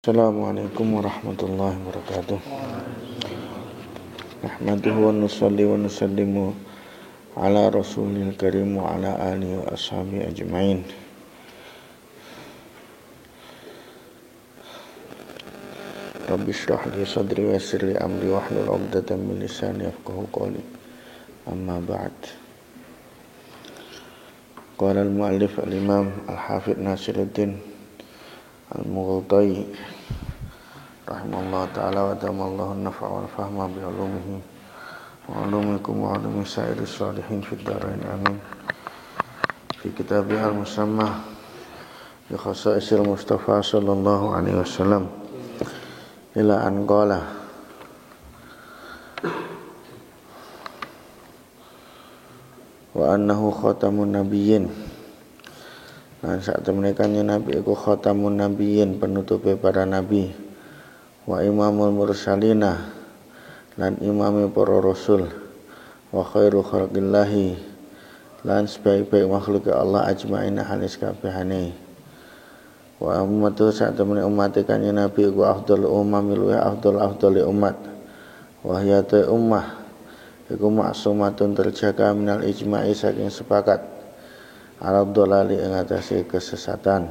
Assalamualaikum warahmatullahi wabarakatuh. Nahmaduhu wa nusalli wa nusallimu ala rasulil karim wa ala alihi wa ashabihi ajma'in. Rabbi shrah li sadri wa yassir li amri wahlul 'uqdatam min lisani yafqahu qawli. Amma ba'd. Qala al-mu'allif al-imam al-hafidh Nasiruddin Al-Mughtai rahimahullah ta'ala wa damallahu an-naf'a wal fahma bi ulumihi wa ulumikum wa ulumi sa'iri salihin fid dharain amin. Fi kitabih al-musamma bi khasa'isil Mustafa sallallahu alaihi wasallam ila an qala wa annahu khatamun nabiyyin. Nah, saat menekannya Nabi iku khatamun nabiyyin, penutupe para nabi, wa imamul mursalina, lan imame para rasul, wa khairu khalqillahi, lan sebaik-baik makhluk Allah ajma'ina halis kabehane. Wa ummatu saat temene umat kanjeng Nabi iku afdhalul umamil wa afdhali umat. Wa hiya ummah iku maksumatun terjaga minal ijma'i saking sepakat Arab dolali ing atase kesesatan.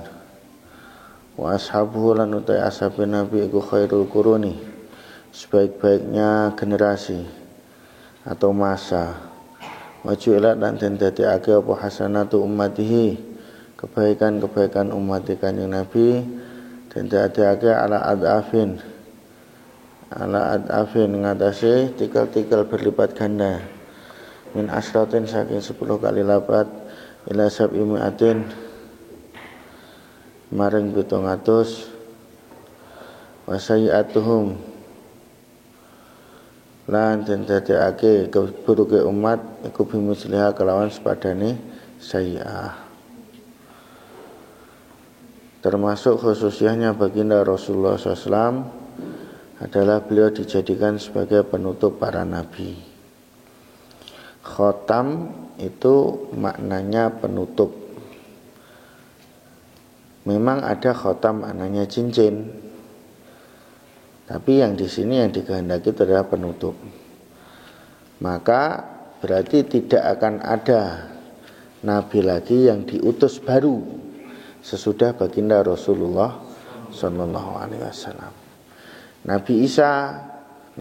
Wa ashabuhu lan utai ashabe Nabi iku khairul quruni, sebaik-baiknya generasi atau masa. Wa ju'ilat lan den dadekake apa hasanatu ummatihi, kebaikan-kebaikan umat kanjeng Nabi den dadekake ala adafin ngatasi tikal-tikal berlipat ganda min asratin saking 10 kali lipat ila sab'i mi'atin maring 700 wa sayyi'atuhum lan den dadekake keburuke umat iku bimisliha kelawan sepadane sayyi'ah. Termasuk khususnya baginda Rasulullah SAW adalah beliau dijadikan sebagai penutup para nabi. Khotam itu maknanya penutup. Memang ada khotam maknanya cincin, tapi yang di sini yang dikehendaki adalah penutup. Maka berarti tidak akan ada nabi lagi yang diutus baru sesudah baginda Rasulullah sallallahu alaihi wasallam. Nabi Isa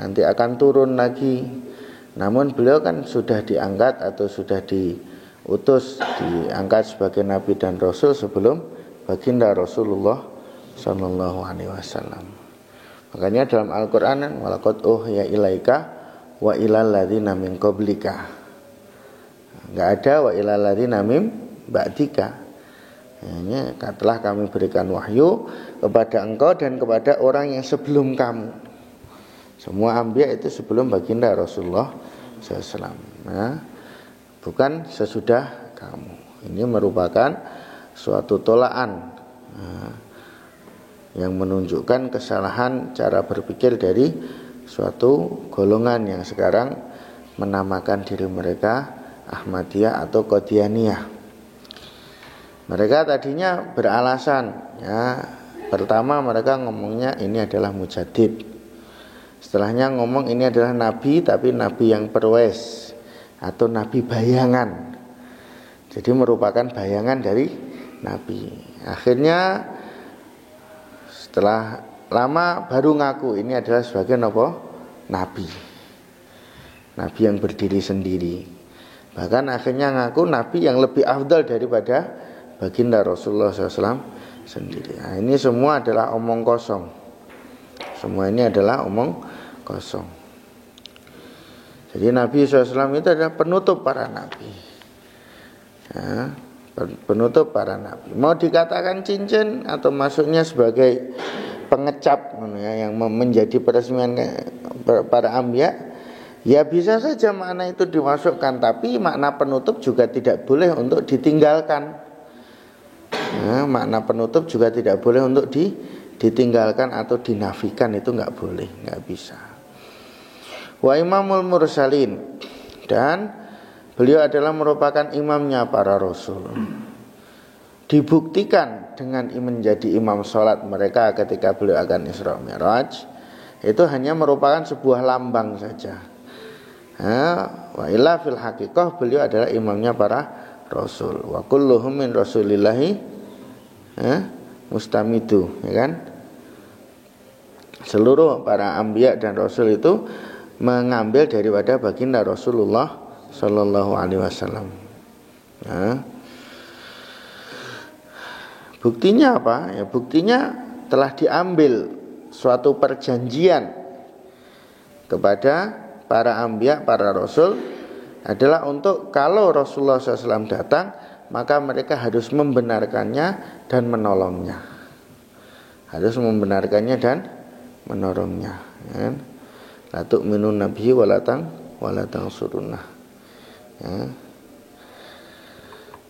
nanti akan turun lagi. Namun beliau kan sudah diangkat atau sudah diutus, diangkat sebagai nabi dan rasul sebelum baginda Rasulullah sallallahu alaihi wasallam. Makanya dalam Al-Qur'an walaqad uhiya ilaika wa ilal ladzina min qablika. Enggak ada wa ilal ladzina min ba'dika. Ini telah kami berikan wahyu kepada engkau dan kepada orang yang sebelum kamu. Semua anbiya itu sebelum baginda Rasulullah SAW. Nah, bukan sesudah kamu. Ini merupakan suatu tolaan yang menunjukkan kesalahan cara berpikir dari suatu golongan yang sekarang menamakan diri mereka Ahmadiyah atau Qadianiyah. Mereka tadinya beralasan, ya, pertama mereka ngomongnya ini adalah mujaddid. Setelahnya ngomong ini adalah nabi, tapi nabi yang perwes atau nabi bayangan. Jadi merupakan bayangan dari nabi. Akhirnya setelah lama baru ngaku ini adalah sebagai nabi. Nabi yang berdiri sendiri. Bahkan akhirnya ngaku nabi yang lebih afdal daripada baginda Rasulullah SAW sendiri. Nah, ini semua adalah omong kosong. Semua ini adalah omong kosong. Jadi Nabi SAW itu adalah penutup para nabi, ya, penutup para nabi. Mau dikatakan cincin atau maksudnya sebagai pengecap, ya, yang menjadi peresmian para anbiya, ya bisa saja makna itu dimasukkan. Tapi makna penutup juga tidak boleh untuk ditinggalkan. Ya, makna penutup juga tidak boleh untuk ditinggalkan atau dinafikan, itu enggak boleh, enggak bisa. Wa imamul mursalin, dan beliau adalah merupakan imamnya para rasul. dibuktikan dengan menjadi imam sholat mereka ketika beliau akan Isra Mi'raj, itu hanya merupakan sebuah lambang saja. Wa illa fil haqiqah beliau adalah imamnya para rasul. Wa kulluhum min rasulillahi mustamidu, ya kan? Seluruh para anbiya dan rasul itu mengambil daripada baginda Rasulullah sallallahu alaihi wasallam. Buktinya apa? Ya, buktinya telah diambil suatu perjanjian kepada para anbiya, para rasul adalah untuk kalau Rasulullah SAW datang, maka mereka harus membenarkannya dan menolongnya. Harus membenarkannya dan menolongnya. Ya. La tu'minun nabiyyi walatang surunnah. Ya.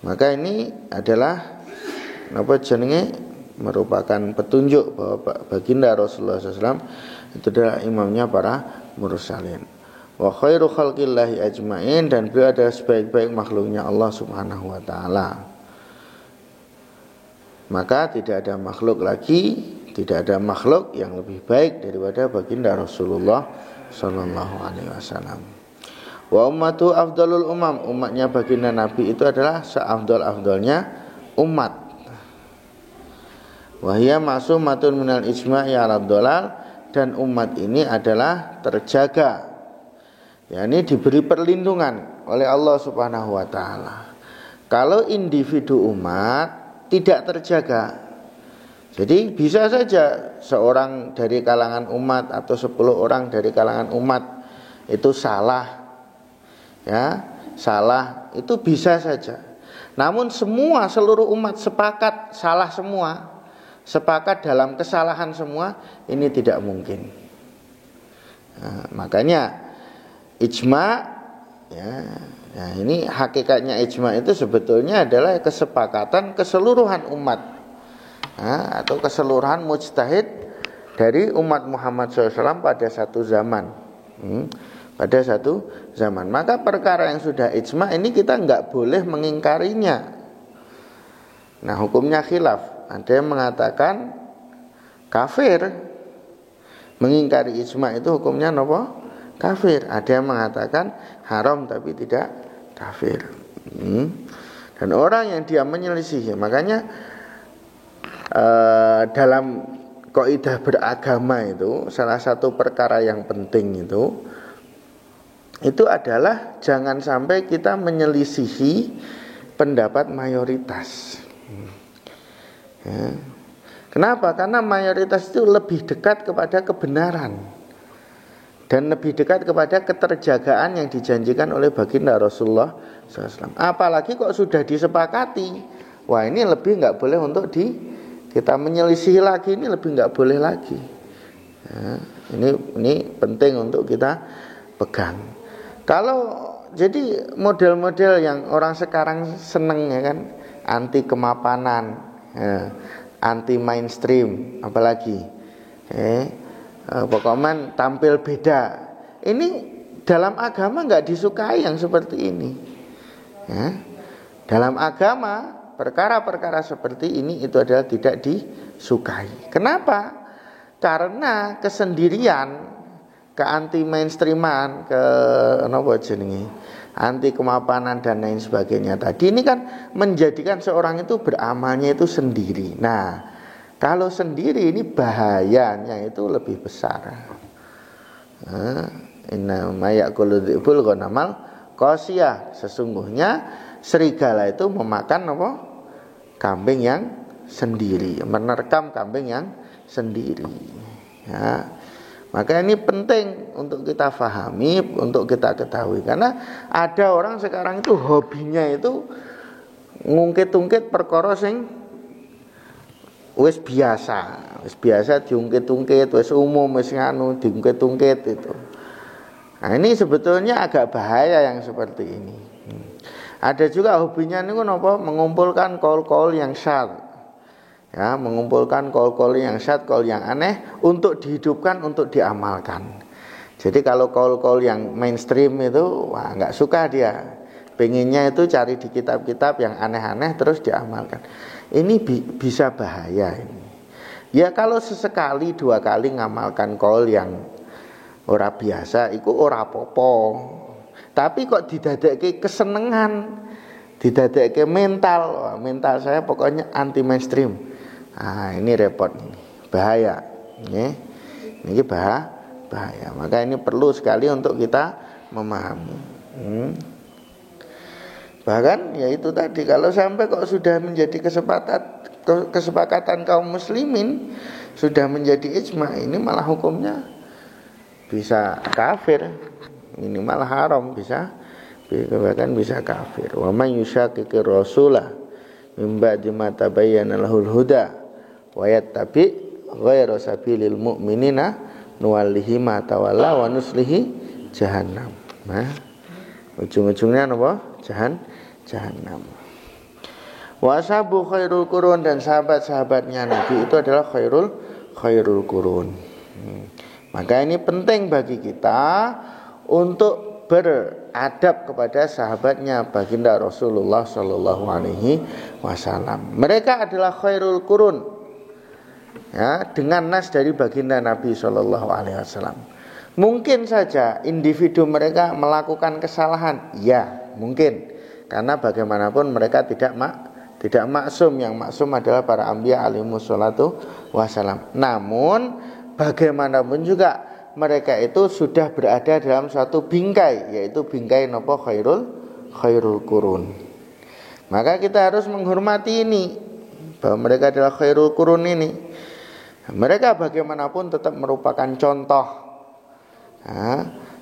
Maka ini adalah merupakan petunjuk bahwa baginda Rasulullah SAW itu adalah imamnya para mursalin. Wa khairu khalqillahi ajmain, dan beliau adalah sebaik-baik makhluknya Allah Subhanahu wa taala. Maka tidak ada makhluk yang lebih baik daripada baginda Rasulullah sallallahu alaihi wasallam. Wa ummatu afdalul umam, umatnya baginda Nabi itu adalah seafdal-afdalnya umat. Wahia ma'sumatun minal ijma'i 'ala dhalal, dan umat ini adalah terjaga, yakni diberi perlindungan oleh Allah Subhanahu wa taala. Kalau individu umat tidak terjaga, jadi bisa saja seorang dari kalangan umat atau 10 orang dari kalangan umat itu salah. Ya, salah itu bisa saja. Namun seluruh umat sepakat salah semua, sepakat dalam kesalahan semua, ini tidak mungkin. Nah, makanya ijma, ya ini hakikatnya ijma itu sebetulnya adalah kesepakatan keseluruhan umat, atau keseluruhan mujtahid dari umat Muhammad SAW pada satu zaman. Pada satu zaman. Maka perkara yang sudah ijma ini kita enggak boleh mengingkarinya. Nah, hukumnya khilaf. Ada yang mengatakan kafir, mengingkari ijma itu hukumnya apa? Kafir. Ada yang mengatakan haram tapi tidak kafir. Dan orang yang dia menyelisihi, makanya dalam kaidah beragama itu salah satu perkara yang penting itu adalah jangan sampai kita menyelisihi pendapat mayoritas. Ya. Kenapa? Karena mayoritas itu lebih dekat kepada kebenaran dan lebih dekat kepada keterjagaan yang dijanjikan oleh baginda Rasulullah SAW. Apalagi kok sudah disepakati, wah ini lebih nggak boleh untuk kita menyelisihi lagi, ini lebih nggak boleh lagi. Ya, ini penting untuk kita pegang. Kalau jadi model-model yang orang sekarang seneng, ya kan, anti kemapanan, anti mainstream, apalagi pokoknya tampil beda. Ini dalam agama nggak disukai yang seperti ini. Dalam agama perkara-perkara seperti ini itu adalah tidak disukai. Kenapa? Karena kesendirian, ke anti mainstreaman, ke anti kemapanan dan lain sebagainya tadi ini kan menjadikan seorang itu beramalnya itu sendiri. Nah, kalau sendiri ini bahayanya itu lebih besar. Inna ma ya'kulu dhi'bul ghanamal qasiyah, sesungguhnya serigala itu memakan kambing yang sendiri, menerkam kambing yang sendiri. Ya. Maka ini penting untuk kita fahami, untuk kita ketahui. Karena ada orang sekarang itu hobinya itu ngungkit-ungkit perkara sing wis biasa diungkit-ungkit, wis umum, wis diungkit-ungkit itu. Nah, ini sebetulnya agak bahaya yang seperti ini. Ada juga hobinya niku napa mengumpulkan kaul-kaul yang syadz. Ya, mengumpulkan kaul-kaul yang syadz, kaul yang aneh untuk dihidupkan, untuk diamalkan. Jadi kalau kaul-kaul yang mainstream itu, wah nggak suka dia. pengennya itu cari di kitab-kitab yang aneh-aneh terus diamalkan. Ini bisa bahaya ini. Ya kalau sesekali 2 kali ngamalkan kaul yang ora biasa, iku ora apa-apa. Tapi kok didadekke kesenengan, didadekke mental saya pokoknya anti mainstream. Ini repot ini, bahaya. Ini bahaya. Maka ini perlu sekali untuk kita memahami. Bahkan ya itu tadi, kalau sampai kok sudah menjadi kesepakatan kaum muslimin, sudah menjadi ijma, ini malah hukumnya bisa kafir, ini malah haram, bahkan bisa kafir. Wa man yushaqiqir rasulah min ba'di ma tabayyana lahul huda wa yattabi ghayra sabilil mu'minina nuwallihi ma tawalla wa nuslihi jahannam. Nah, ujung-ujungnya apa? Jahannam. Wa ashabu khairul qurun, dan sahabat-sahabatnya Nabi itu adalah khairul qurun. Maka ini penting bagi kita untuk beradab kepada sahabatnya baginda Rasulullah Sallallahu Alaihi Wasallam. Mereka adalah khairul qurun, ya, dengan nas dari baginda Nabi Sallallahu Alaihi Wasallam. Mungkin saja individu mereka melakukan kesalahan, ya mungkin, karena bagaimanapun mereka tidak maksum. Yang maksum adalah para anbiya alaihimus salatu wassalam. Namun bagaimanapun juga mereka itu sudah berada dalam suatu bingkai, yaitu bingkai nopo khairul qurun. Maka kita harus menghormati ini, bahwa mereka adalah khairul qurun ini. Mereka bagaimanapun tetap merupakan contoh,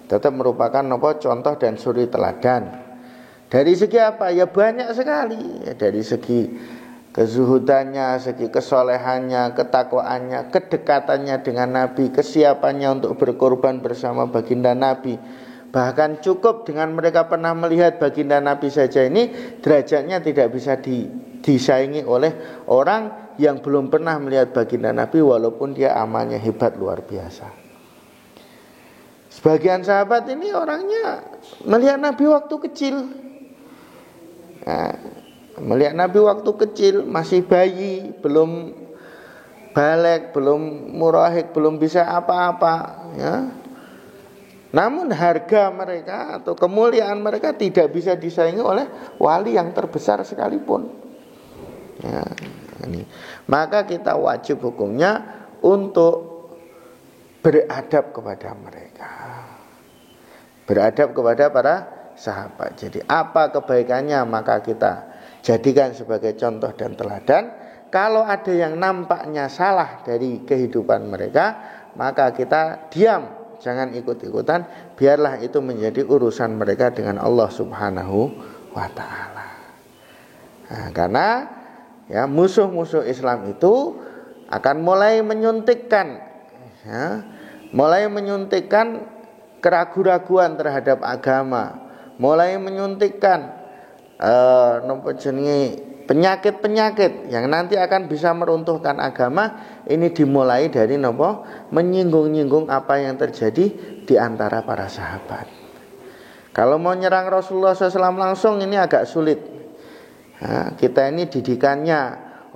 tetap merupakan nopo contoh dan suri teladan. Dari segi apa? Ya banyak sekali. Ya, dari segi kezuhudannya, segi kesolehannya, ketakwaannya, kedekatannya dengan Nabi, kesiapannya untuk berkorban bersama baginda Nabi. Bahkan cukup dengan mereka pernah melihat baginda Nabi saja, ini derajatnya tidak bisa disaingi oleh orang yang belum pernah melihat baginda Nabi, walaupun dia amalnya hebat luar biasa. Sebagian sahabat ini orangnya melihat Nabi waktu kecil. Melihat Nabi waktu kecil, masih bayi, belum balik, belum murahik, belum bisa apa-apa, ya. Namun harga mereka atau kemuliaan mereka tidak bisa disaingi oleh wali yang terbesar sekalipun, ya, ini. Maka kita wajib hukumnya untuk beradab kepada mereka, beradab kepada para sahabat. Jadi apa kebaikannya maka kita jadikan sebagai contoh dan teladan. Kalau ada yang nampaknya salah dari kehidupan mereka, maka kita diam, jangan ikut-ikutan, biarlah itu menjadi urusan mereka dengan Allah Subhanahu wa ta'ala. Karena ya, musuh-musuh Islam itu akan mulai menyuntikkan, keraguan-raguan terhadap agama, mulai menyuntikkan penyakit-penyakit yang nanti akan bisa meruntuhkan agama. Ini dimulai dari menyinggung-nyinggung apa yang terjadi di antara para sahabat. Kalau mau nyerang Rasulullah SAW langsung ini agak sulit. Kita ini didikannya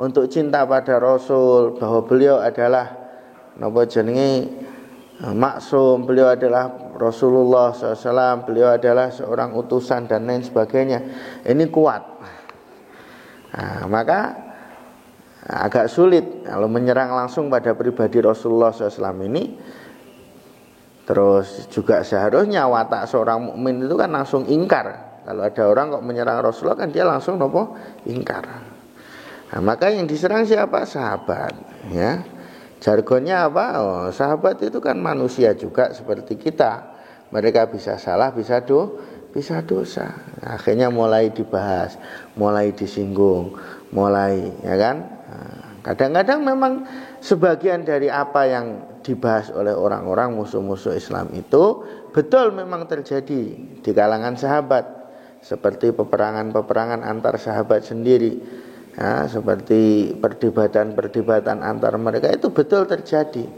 untuk cinta pada Rasul, bahwa beliau adalah maksum, beliau adalah Rasulullah SAW, beliau adalah seorang utusan dan lain sebagainya. Ini kuat. Maka agak sulit kalau menyerang langsung pada pribadi Rasulullah SAW ini. Terus juga seharusnya watak seorang mukmin itu kan langsung ingkar. Kalau ada orang kok menyerang Rasulullah kan dia langsung ingkar. Maka yang diserang siapa? Sahabat, ya. Jargonnya apa? Sahabat itu kan manusia juga seperti kita. Mereka bisa salah, bisa dosa. Akhirnya mulai dibahas, mulai disinggung, ya kan? Kadang-kadang memang sebagian dari apa yang dibahas oleh orang-orang musuh-musuh Islam itu betul memang terjadi di kalangan sahabat, seperti peperangan-peperangan antar sahabat sendiri. Ya, seperti perdebatan antar mereka itu betul terjadi.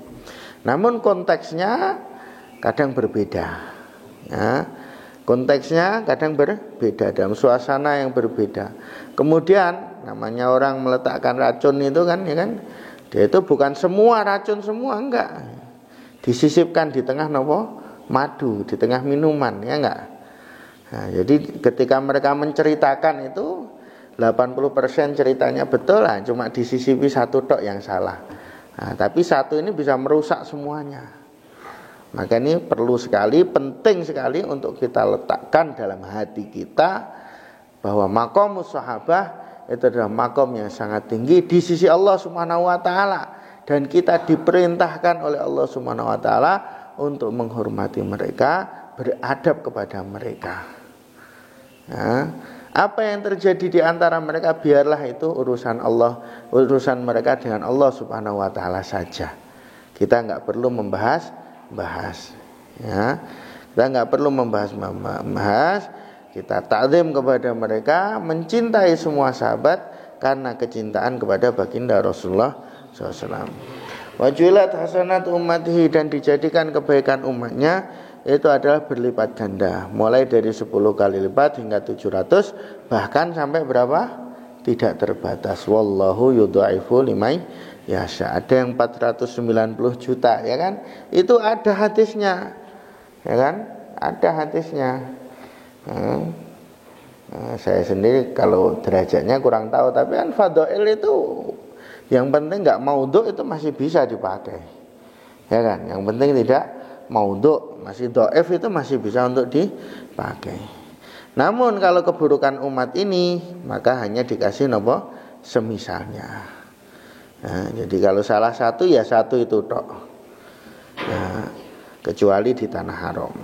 Namun konteksnya kadang berbeda, ya. Konteksnya kadang berbeda, dalam suasana yang berbeda. Kemudian namanya orang meletakkan racun itu kan, ya kan, dia itu bukan semua racun semua, enggak. Disisipkan di tengah nopo madu, di tengah minuman, ya enggak. Nah, jadi ketika mereka menceritakan itu 80% ceritanya betul lah, cuma disisipi satu tok yang salah. Nah, tapi satu ini bisa merusak semuanya. Maka ini perlu sekali, penting sekali untuk kita letakkan dalam hati kita bahwa maqamus sahabah itu adalah maqam yang sangat tinggi di sisi Allah Subhanahu wa taala, dan kita diperintahkan oleh Allah Subhanahu wa taala untuk menghormati mereka, beradab kepada mereka. Nah, apa yang terjadi di antara mereka biarlah itu urusan Allah, urusan mereka dengan Allah Subhanahu wa taala saja. Kita enggak perlu membahas, ya. Kita enggak perlu membahas. Kita ta'zim kepada mereka, mencintai semua sahabat karena kecintaan kepada baginda Rasulullah SAW. Wajulat hasanat ummatihi, dan dijadikan kebaikan umatnya itu adalah berlipat ganda, mulai dari 10 kali lipat hingga 700, bahkan sampai berapa? Tidak terbatas. Wallahu yudha'ifu liman yasha. Ada yang 490 juta, ya kan? Itu ada hadisnya, ya kan? Ada hadisnya. Saya sendiri kalau derajatnya kurang tahu, tapi kan fadhail itu yang penting enggak maudhu itu masih bisa dipakai, ya kan? Yang penting tidak maudhu, masih dhaif itu masih bisa untuk dipakai. Namun kalau keburukan umat ini maka hanya dikasih nopo semisalnya. Nah, jadi kalau salah satu ya satu itu tok. Nah, kecuali di tanah haram.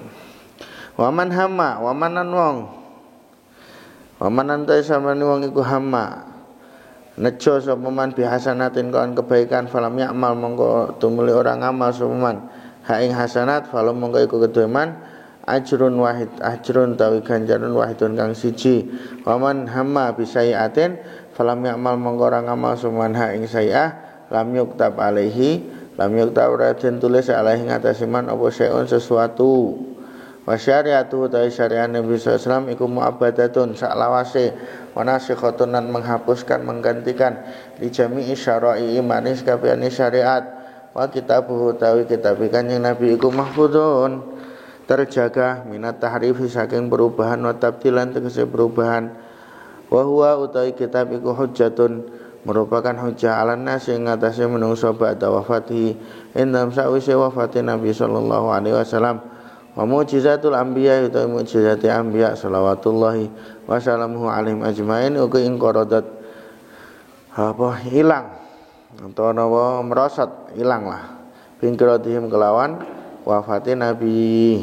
Waman hama, wamanan wong. Wamanan ta samane wong iku hama. Nejo sapa man bihasanatin kawan kebaikan falam ya'mal mongko tumuli orang amal sapa man. Ha ing hasanat falam mongko iku kedue man ajrun wahid, ajrun tawi ganjaran wahidun kang siji. Waman hama bisayatin falam ya'mal mongko orang amal sapa man ha ing sayah lam yuktab alaihi, lam yuktab ora den tulis alaihi ngatasi man apa syai'un sesuatu. Wa syariatu ta syariat Nabi sallallahu alaihi wasallam iku mu'abbadatun saklawase wa nasikhatun lan menghapuskan menggantikan li jami'i syara'i manis kabehane syariat. Wa kitabuhu tawi kitab Kanjeng Nabi iku mahfuzun, terjaga minat tahrifi saking perubahan wa tabdilan tegese perubahan. Wa huwa utawi kitab iku hujjatun merupakan hujjah alan nas ing atase menungso ba'da wafati indam sawise wafate Nabi sallallahu alaihi wasallam. Wa mu'jizatul anbiya utawi mu'jizati anbiya shalawatullahi wa salamuhu alaihim ajmain uga ing qaradat apa hilang atau napa merosot hilang lah bingkratihim kelawan wafate Nabi.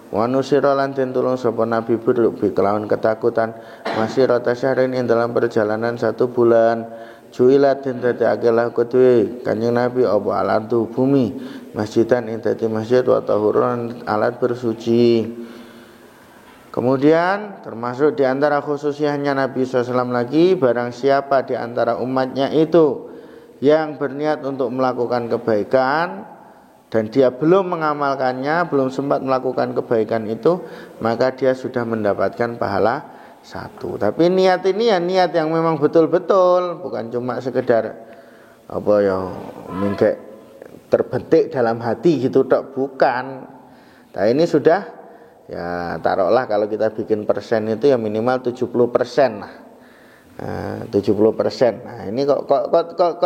Wa nusira lan den tulung sapa Nabi bi kelawan ketakutan masirata syahrin ing dalam perjalanan 1 bulan. Juilat den dadekake lah kedue Kanjeng Nabi apa alardu bumi masjidan ing dadi masjid wa tahuran alat bersuci. Kemudian termasuk di antara khususiyahnya Nabi SAW lagi, barang siapa di antara umatnya itu yang berniat untuk melakukan kebaikan dan dia belum mengamalkannya, belum sempat melakukan kebaikan itu, maka dia sudah mendapatkan pahala 1. Tapi niat ini ya niat yang memang betul-betul, bukan cuma sekedar apa ya mingke terbentik dalam hati gitu tok, bukan. Nah ini sudah ya taruhlah kalau kita bikin persen itu ya minimal 70% lah. 70%. Nah, ini kok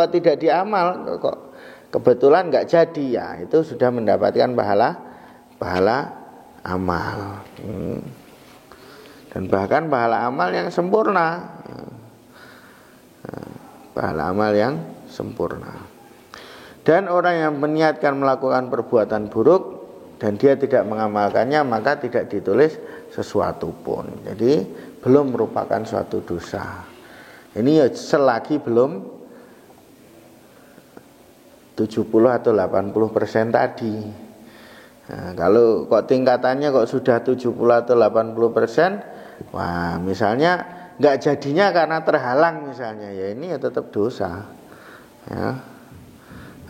tidak diamal, kok kebetulan enggak jadi, ya itu sudah mendapatkan pahala amal. Dan bahkan pahala amal yang sempurna. Pahala amal yang sempurna. Dan orang yang meniatkan melakukan perbuatan buruk dan dia tidak mengamalkannya, maka tidak ditulis sesuatu pun. Jadi belum merupakan suatu dosa. Ini ya selagi belum 70 atau 80% tadi. Nah, kalau kok tingkatannya kok sudah 70 atau 80%, wah misalnya nggak jadinya karena terhalang misalnya, ya ini ya tetap dosa. Ya.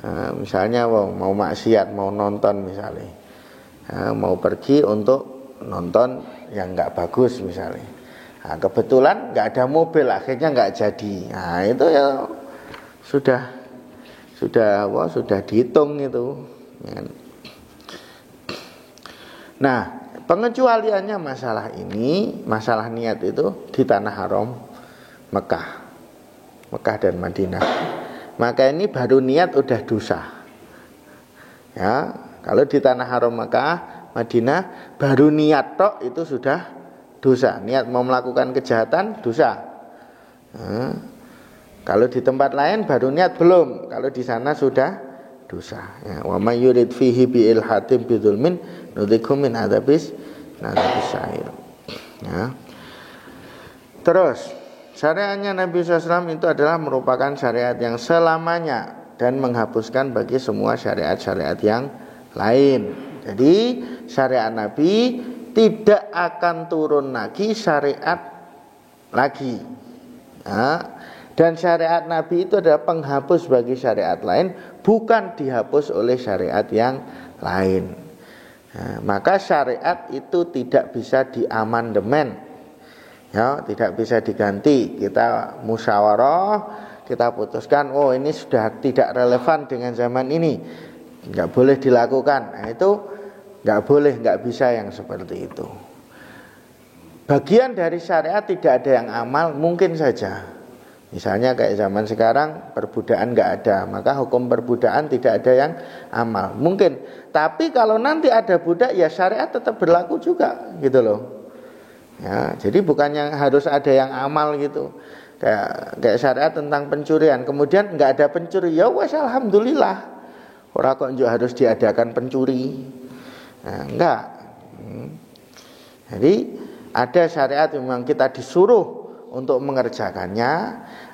Nah, misalnya mau maksiat, mau nonton misalnya, mau pergi untuk nonton yang nggak bagus misalnya. Nah, kebetulan nggak ada mobil, akhirnya nggak jadi. Nah itu ya sudah dihitung itu. Nah, pengecualiannya masalah ini, masalah niat itu di tanah haram Mekah dan Madinah. Maka ini baru niat udah dosa. Ya, kalau di tanah haram Mekah, Madinah baru niat tok itu sudah dosa. Niat mau melakukan kejahatan dosa. Kalau di tempat lain baru niat belum. Kalau di sana sudah dosa. Ya, wa may yurid fihi bi ilhatin bidzulmin nudzikhu min adzabis sa'ir. Ya. Terus syariatnya Nabi SAW itu adalah merupakan syariat yang selamanya dan menghapuskan bagi semua syariat-syariat yang lain. Jadi syariat Nabi tidak akan turun lagi syariat lagi. Ya. Dan syariat Nabi itu adalah penghapus bagi syariat lain, bukan dihapus oleh syariat yang lain. Nah, maka syariat itu tidak bisa diamandemen, ya, tidak bisa diganti. Kita musyawarah, kita putuskan, oh ini sudah tidak relevan dengan zaman ini, nggak boleh dilakukan. Nah, itu nggak boleh, nggak bisa yang seperti itu. Bagian dari syariat tidak ada yang amal, mungkin saja. Misalnya kayak zaman sekarang perbudakan nggak ada, maka hukum perbudakan tidak ada yang amal. Mungkin, tapi kalau nanti ada budak ya syariat tetap berlaku juga, gitu loh. Ya, jadi bukannya harus ada yang amal gitu. Kayak syariat tentang pencurian, kemudian nggak ada pencuri, ya wes alhamdulillah. Orang kok juga harus diadakan pencuri. Nah, enggak. Jadi ada syariat yang memang kita disuruh untuk mengerjakannya,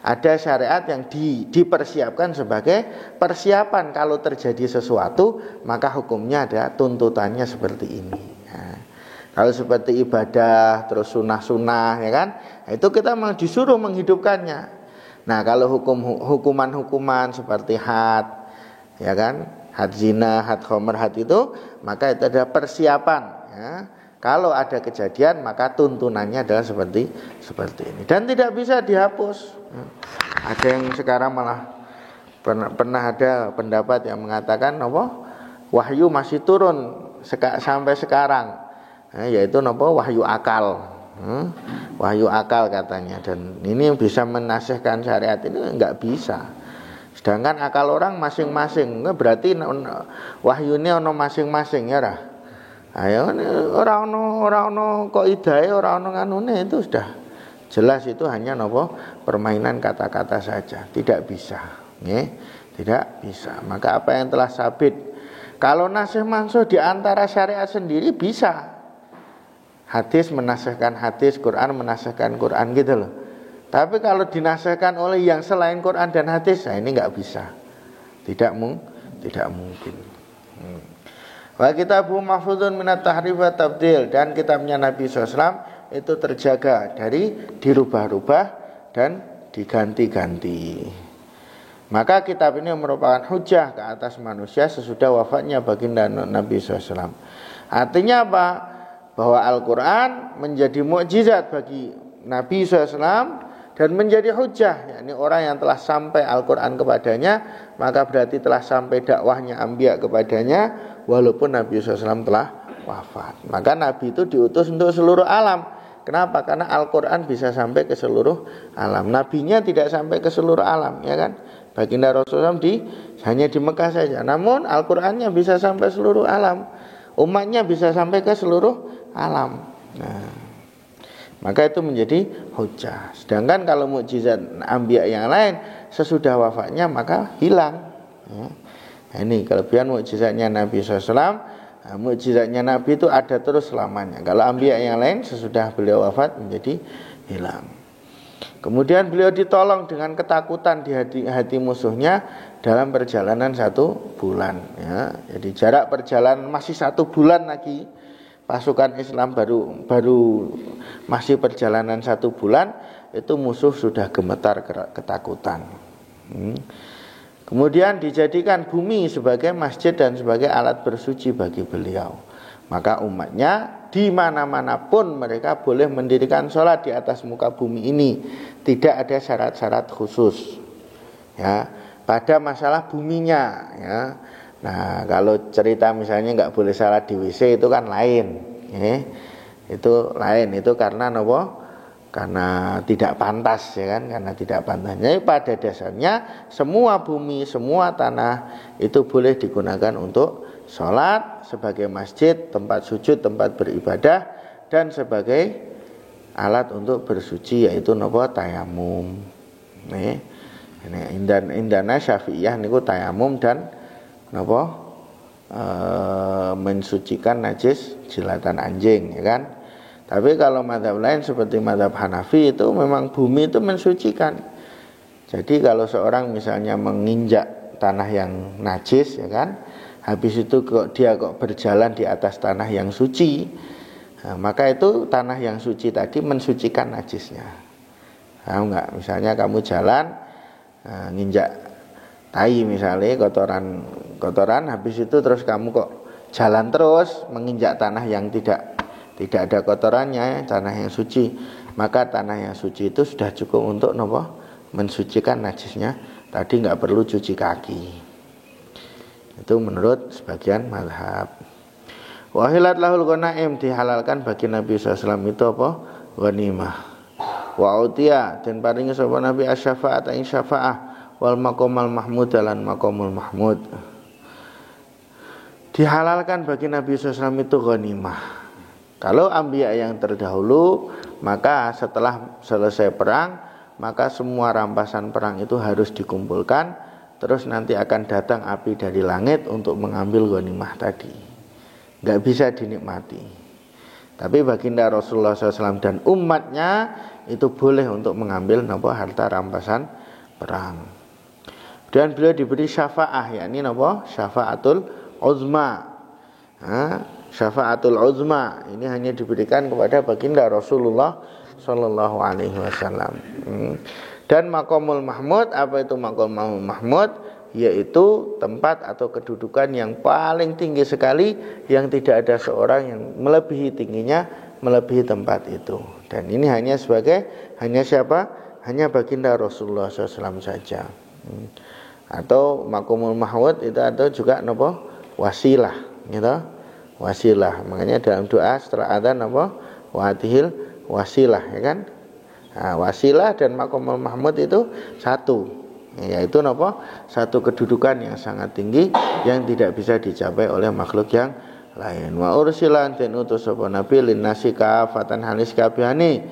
ada syariat yang dipersiapkan sebagai persiapan kalau terjadi sesuatu, maka hukumnya ada tuntutannya seperti ini. Nah, kalau seperti ibadah terus sunah-sunah, ya kan, nah, itu kita memang disuruh menghidupkannya. Nah, kalau hukuman-hukuman seperti had, ya kan, had zina, had khomer, had itu, maka itu ada persiapan. Ya. Kalau ada kejadian maka tuntunannya adalah seperti ini dan tidak bisa dihapus. Ada yang sekarang malah pernah ada pendapat yang mengatakan wahyu masih turun sampai sekarang, yaitu wahyu akal. Wahyu akal katanya, dan ini bisa menasihkan syariat ini enggak bisa. Sedangkan akal orang masing-masing, berarti wahyu ini ono masing-masing ya lah. Ayo orang ono kok idai orang ono nganune, itu sudah jelas itu hanya permainan kata-kata saja, tidak bisa, tidak bisa. Maka apa yang telah sabit, kalau nasih mansuh di antara syariat sendiri bisa, hadis menasihkan hadis, Quran menasihkan Quran gitu loh. Tapi kalau dinasihkan oleh yang selain Quran dan hadis, ini nggak bisa, tidak mungkin. Wa kitabu mahfudun minat tahrif wa tabdil, dan kitabnya Nabi SAW itu terjaga dari dirubah-rubah dan diganti-ganti. Maka kitab ini merupakan hujah ke atas manusia sesudah wafatnya baginda Nabi SAW. Artinya apa? Bahwa Al-Quran menjadi mukjizat bagi Nabi SAW dan menjadi hujah, yakni orang yang telah sampai Al-Quran kepadanya, maka berarti telah sampai dakwahnya anbiya kepadanya, walaupun Nabi SAW telah wafat. Maka Nabi itu diutus untuk seluruh alam. Kenapa? Karena Al-Quran bisa sampai ke seluruh alam. Nabinya tidak sampai ke seluruh alam, ya kan? Baginda Rasulullah hanya di Mekah saja. Namun Al-Qurannya bisa sampai seluruh alam. Umatnya bisa sampai ke seluruh alam. Nah, maka itu menjadi hujah. Sedangkan kalau mukjizat anbiya yang lain sesudah wafatnya maka hilang. Nah, ini kelebihan mukjizatnya Nabi SAW. Nah, mukjizatnya Nabi itu ada terus selamanya. Kalau anbiya yang lain sesudah beliau wafat menjadi hilang. Kemudian beliau ditolong dengan ketakutan di hati musuhnya dalam perjalanan 1 bulan. Ya. Jadi jarak perjalanan masih 1 bulan lagi. Pasukan Islam baru masih perjalanan 1 bulan, itu musuh sudah gemetar ketakutan. Kemudian dijadikan bumi sebagai masjid dan sebagai alat bersuci bagi beliau. Maka umatnya di mana-mana pun mereka boleh mendirikan sholat di atas muka bumi ini, tidak ada syarat-syarat khusus ya pada masalah buminya ya. Nah kalau cerita misalnya nggak boleh sholat di WC itu kan lain ya. Itu lain, itu karena apa? Karena tidak pantas ya kan, karena tidak pantas. Jadi pada dasarnya semua bumi, semua tanah itu boleh digunakan untuk sholat, sebagai masjid, tempat sujud, tempat beribadah, dan sebagai alat untuk bersuci, yaitu nopo tayamum. Nih, indana Syafi'iyah niku tayamum dan nopo mensucikan najis jilatan anjing, ya kan? Tapi kalau mazhab lain seperti mazhab Hanafi itu memang bumi itu mensucikan. Jadi kalau seorang misalnya menginjak tanah yang najis, ya kan? Habis itu dia berjalan di atas tanah yang suci, nah, maka itu tanah yang suci tadi mensucikan najisnya. Tahu nggak? Misalnya kamu jalan nginjak tai misalnya kotoran, habis itu terus kamu kok jalan terus menginjak tanah yang tidak ada kotorannya, tanah yang suci, maka tanah yang suci itu sudah cukup untuk mensucikan najisnya. Tadi nggak perlu cuci kaki. Itu menurut sebagian mazhab. Wahilat lahul ghanaim, dihalalkan bagi Nabi SAW itu apa? Ghanimah. Wa utiya, dan paringi sapa Nabi asy-syafa'at ing syafa'ah wal maqamal mahmud lan maqamul mahmud. Dihalalkan bagi Nabi SAW itu ghanimah. Kalau anbiya yang terdahulu, maka setelah selesai perang, maka semua rampasan perang itu harus dikumpulkan, terus nanti akan datang api dari langit untuk mengambil ghanimah tadi. Nggak bisa dinikmati. Tapi baginda Rasulullah SAW dan umatnya itu boleh untuk mengambil harta rampasan perang. Dan beliau diberi syafa'ah, yakni syafa'atul uzma. Syafa'atul uzma ini hanya diberikan kepada baginda Rasulullah sallallahu alaihi wasallam. Dan maqamul mahmud, apa itu maqamul mahmud? Yaitu tempat atau kedudukan yang paling tinggi sekali, yang tidak ada seorang yang melebihi tingginya, melebihi tempat itu. Dan ini hanya siapa? Hanya baginda Rasulullah SAW saja. Atau maqamul mahmud itu atau juga wasilah, gitu. Wasilah, makanya dalam doa setelah adzan watihil wasilah, ya kan? Nah, wasilah dan maqamul mahmud itu satu, yaitu satu kedudukan yang sangat tinggi yang tidak bisa dicapai oleh makhluk yang lain. Wa ursilan den utus sapa nabi linnasi kafatan halis kabehane,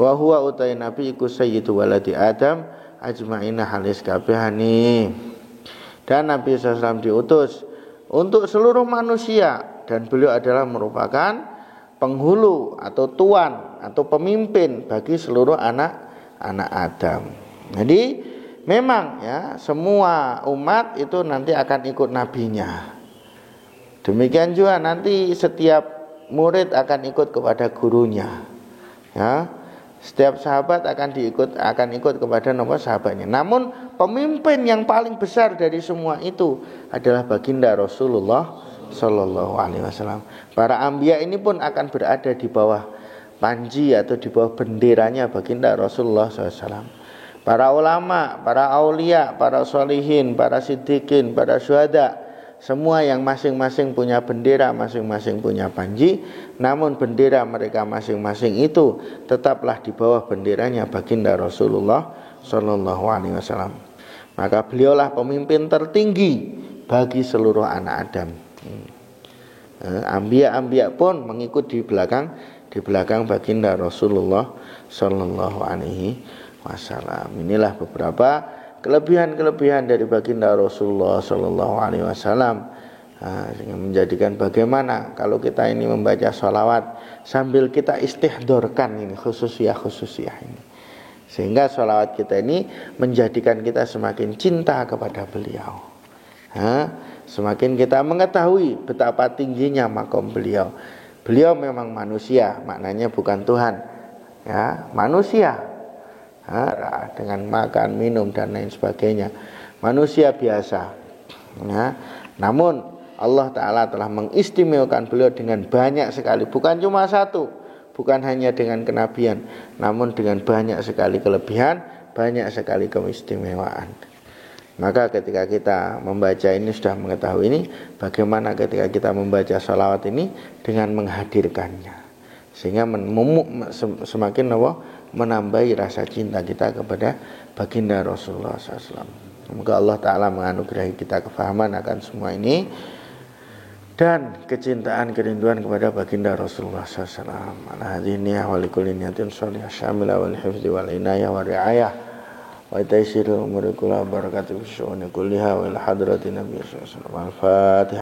wa huwa utai nabi iku sayyidu waladi adam ajmaina halis kabehane. Dan Nabi SAW diutus untuk seluruh manusia, dan beliau adalah merupakan penghulu atau tuan atau pemimpin bagi seluruh anak Adam. Jadi memang ya semua umat itu nanti akan ikut nabinya. Demikian juga nanti setiap murid akan ikut kepada gurunya. Ya. Setiap sahabat akan ikut kepada sahabatnya. Namun pemimpin yang paling besar dari semua itu adalah baginda Rasulullah Sallallahu Alaihi Wasallam. Para anbiya ini pun akan berada di bawah panji atau di bawah benderanya baginda Rasulullah SAW. Para ulama, para aulia, para sholihin, para siddiqin, para syuhada, semua yang masing-masing punya bendera, masing-masing punya panji, namun bendera mereka masing-masing itu tetaplah di bawah benderanya baginda Rasulullah Sallallahu Alaihi Wasallam. Maka beliaulah pemimpin tertinggi bagi seluruh anak Adam. Anbiya pun mengikut di belakang baginda Rasulullah Sallallahu Alaihi Wasallam. Inilah beberapa kelebihan dari baginda Rasulullah Sallallahu Alaihi Wasallam, yang menjadikan bagaimana kalau kita ini membaca sholawat sambil kita istihdorkan ini khususiyah ini, sehingga sholawat kita ini menjadikan kita semakin cinta kepada beliau. Semakin kita mengetahui betapa tingginya makom beliau. Beliau memang manusia, maknanya bukan Tuhan, ya, manusia, dengan makan, minum dan lain sebagainya, manusia biasa, ya. Namun Allah Ta'ala telah mengistimewakan beliau dengan banyak sekali, bukan cuma satu, bukan hanya dengan kenabian, namun dengan banyak sekali kelebihan, banyak sekali keistimewaan. Maka ketika kita membaca ini sudah mengetahui ini, bagaimana ketika kita membaca sholawat ini dengan menghadirkannya, sehingga semakin menambahi rasa cinta kita kepada baginda Rasulullah SAW. Semoga Allah Ta'ala menganugerahi kita kefahaman akan semua ini dan kecintaan, kerinduan kepada baginda Rasulullah SAW. Ala hadhihi wa likulli niyatin shalihah syamila wal hifdzi wal inayah wa riayah wa taysirul umuri kulli barakatuh fi syu'uni kulliha wa ila hadratin nabiy sallallahu alaihi wasallam. Al-Fatihah.